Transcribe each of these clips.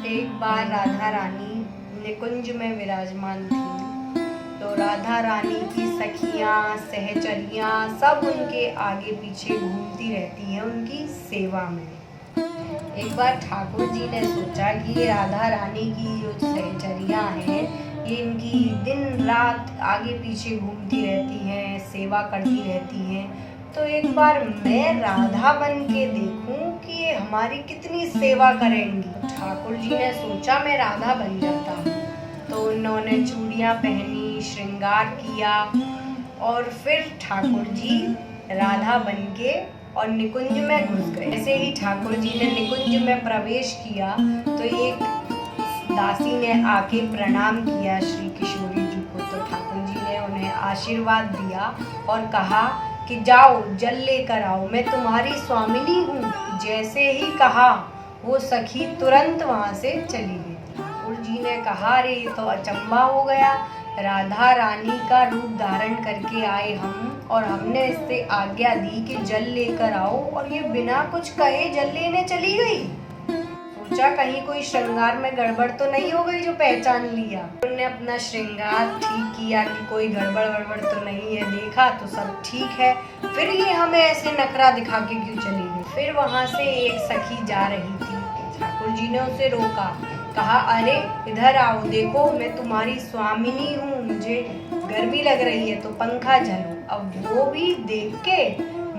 एक बार राधा रानी निकुंज में विराजमान थी, तो राधा रानी की सखियां सहचरियां सब उनके आगे पीछे घूमती रहती हैं उनकी सेवा में। एक बार ठाकुर जी ने सोचा कि ये राधा रानी की जो सहचरियां हैं, ये इनकी दिन रात आगे पीछे घूमती रहती हैं, सेवा करती रहती हैं, तो एक बार मैं राधा बन के देखूं कि ये हमारी कितनी सेवा करेंगी। ठाकुर जी ने सोचा मैं राधा बन जाता हूँ, तो उन्होंने चूड़ियाँ पहनी, श्रृंगार किया और फिर ठाकुर जी राधा बन के और निकुंज में घुस गए। ऐसे ही ठाकुर जी ने निकुंज में प्रवेश किया तो एक दासी ने आके प्रणाम किया श्री किशोरी जी को, तो ठाकुर जी ने उन्हें आशीर्वाद दिया और कहा कि जाओ जल लेकर आओ, मैं तुम्हारी स्वामिनी हूँ। जैसे ही कहा वो सखी तुरंत वहाँ से चली गई। ठाकुर जी ने कहा अरे ये तो अचंभा हो गया, राधा रानी का रूप धारण करके आए हम और हमने इससे आज्ञा दी कि जल लेकर आओ और ये बिना कुछ कहे जल लेने चली गई। सोचा कहीं कोई श्रृंगार में गड़बड़ तो नहीं हो गई जो पहचान लिया। उन्होंने अपना श्रृंगार ठीक किया कि कोई गड़बड़ वड़बड़ तो नहीं है, देखा तो सब ठीक है, फिर ये हमें ऐसे नखरा दिखा के क्यों चली गई। फिर वहां से एक सखी जा रही थी, ठाकुर जी ने उसे रोका, कहा अरे इधर आओ, देखो मैं तुम्हारी स्वामिनी हूँ, मुझे गर्मी लग रही है तो पंखा झलो। अब वो भी देख के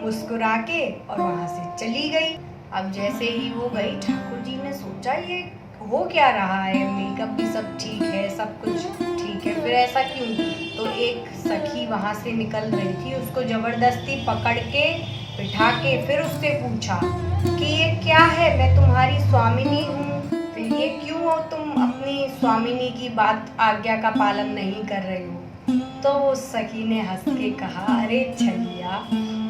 मुस्कुरा के और वहां से चली गई। अब जैसे ही वो गई ठाकुर जी ने सोचा ये हो क्या रहा है, मेकअप भी सब ठीक है, सब कुछ ठीक है, फिर ऐसा क्यों। तो एक सखी वहां से निकल रही थी, उसको जबरदस्ती पकड़ के बिठा के फिर उससे पूछा कि ये क्या है, मैं तुम्हारी स्वामिनी हूँ, फिर ये क्यों हो तुम अपनी स्वामिनी की बात आज्ञा का पालन नहीं कर रहे हो। तो उस सखी ने हंस के कहा अरे छलिया,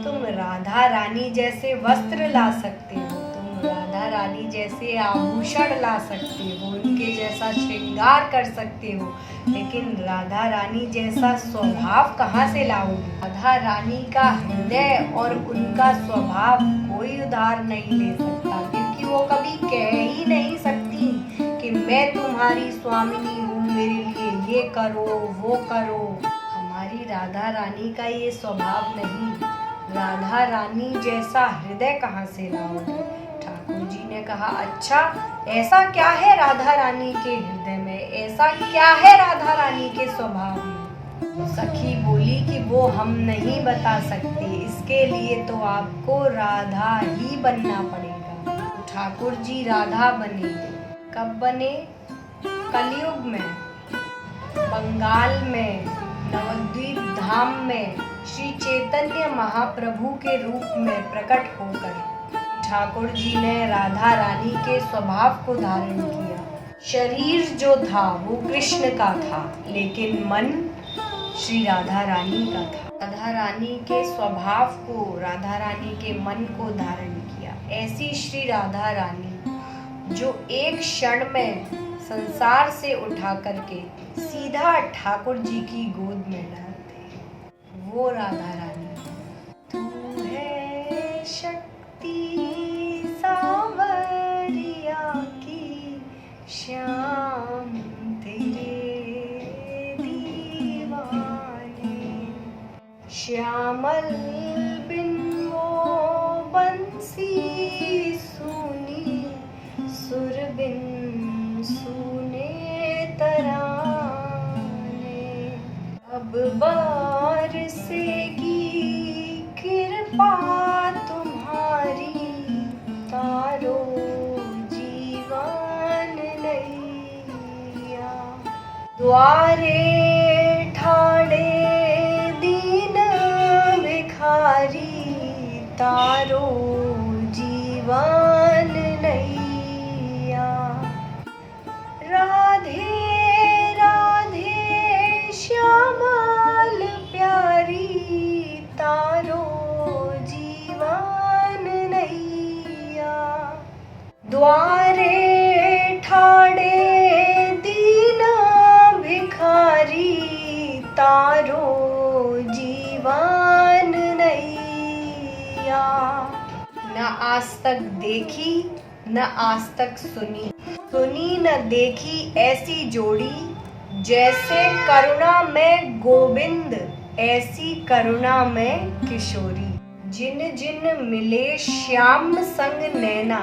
तुम राधा रानी जैसे वस्त्र ला सकते हो, तुम राधा रानी जैसे आभूषण ला सकते हो, उनके जैसा श्रृंगार कर सकते हो, लेकिन राधा रानी जैसा स्वभाव कहाँ से लाओगे। राधा रानी का हृदय और उनका स्वभाव कोई उधार नहीं ले सकता, क्योंकि वो कभी कह ही नहीं सकती कि मैं तुम्हारी स्वामिनी हूँ, मेरे लिए ये करो वो करो। हमारी राधा रानी का ये स्वभाव नहीं, राधा रानी जैसा हृदय कहाँ से लाओगे। ठाकुर जी ने कहा अच्छा ऐसा क्या है राधा रानी के हृदय में, ऐसा क्या है राधा रानी के स्वभाव में। सखी बोली कि वो हम नहीं बता सकते, इसके लिए तो आपको राधा ही बनना पड़ेगा। ठाकुर जी राधा बने। कब बने? कलयुग में, बंगाल में, नवद्वीप धाम में श्री चैतन्य महाप्रभु के रूप में प्रकट होकर ठाकुर जी ने राधा रानी के स्वभाव को धारण किया। शरीर जो था वो कृष्ण का था, लेकिन मन श्री राधा रानी का था। राधा रानी के स्वभाव को, राधा रानी के मन को धारण किया। ऐसी श्री राधा रानी जो एक क्षण में संसार से उठा करके सीधा ठाकुर जी की गोद में डाल दे, वो राधा रानी। तू है शक्ति सावरिया की, श्याम तेरे दीवाने, श्यामल बिन वो बंसी सुनी, सुर बिन सुने तराने, अब बरसेगी कृपा तुम्हारी, तारो जीवन नैया, द्वारे ठाणे दीन भिखारी, तारो जीवन नैया। राधे राधे श्यामल प्यारी, तारो जीवन नैया, द्वारे ठाणे दीन भिखारी, तारो जीवन नैया। न आज तक देखी न आज तक सुनी, सुनी न देखी ऐसी जोड़ी, जैसे करुणा में गोविंद ऐसी करुणा में किशोरी। जिन जिन मिले श्याम संग नैना,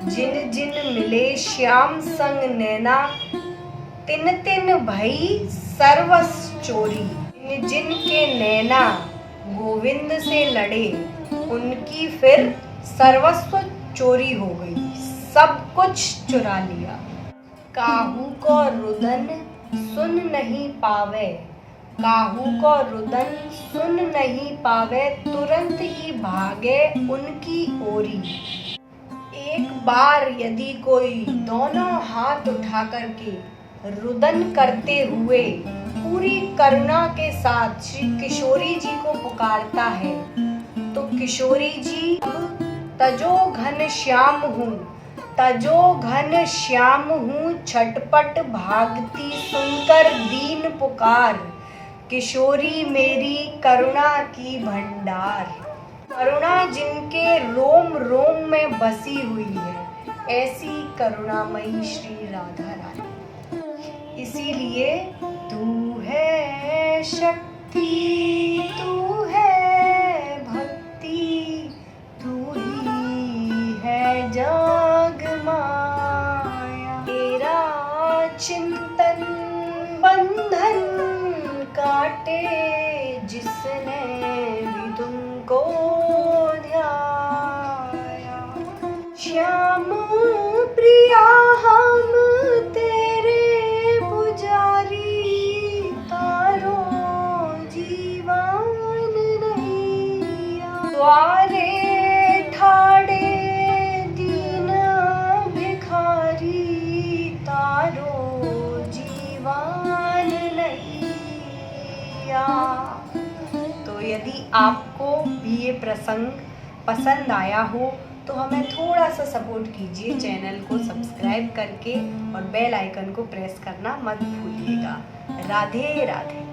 जिन जिन मिले श्याम संग नैना, तिन तिन भई सर्वस्व चोरी। जिन जिन के नैना गोविंद से लड़े, उनकी फिर सर्वस्व चोरी हो गई, सब कुछ चुरा लिया। काहू को रुदन सुन नहीं पावे, काहू को रुदन सुन नहीं पावे, तुरंत ही भागे उनकी ओरी। एक बार यदि कोई दोनों हाथ उठा करके रुदन करते हुए पूरी करुणा के साथ श्री किशोरी जी को पुकारता है, तो किशोरी जी तजो घन श्याम हूँ, तजो घन श्याम हूँ, छटपट भागती सुनकर दीन पुकार। किशोरी मेरी करुणा की भंडार, करुणा जिनके रोम रोम में बसी हुई है, ऐसी करुणामयी श्री राधा रानी। इसीलिए तू है शक्ति, तू है भक्ति, तू ही है जग माया। तेरा चिंतन बंधन काटे, जिसने भी तुमको ध्याया। श्याम प्रिया हम तेरे पुजारी, तारो जीवन नैया। द्वारे ठाड़े दीन भिखारी, तारो जीवन नैया। तो यदि आपको भी ये प्रसंग पसंद आया हो तो हमें थोड़ा सा सपोर्ट कीजिए, चैनल को सब्सक्राइब करके और बेल आइकन को प्रेस करना मत भूलिएगा। राधे राधे।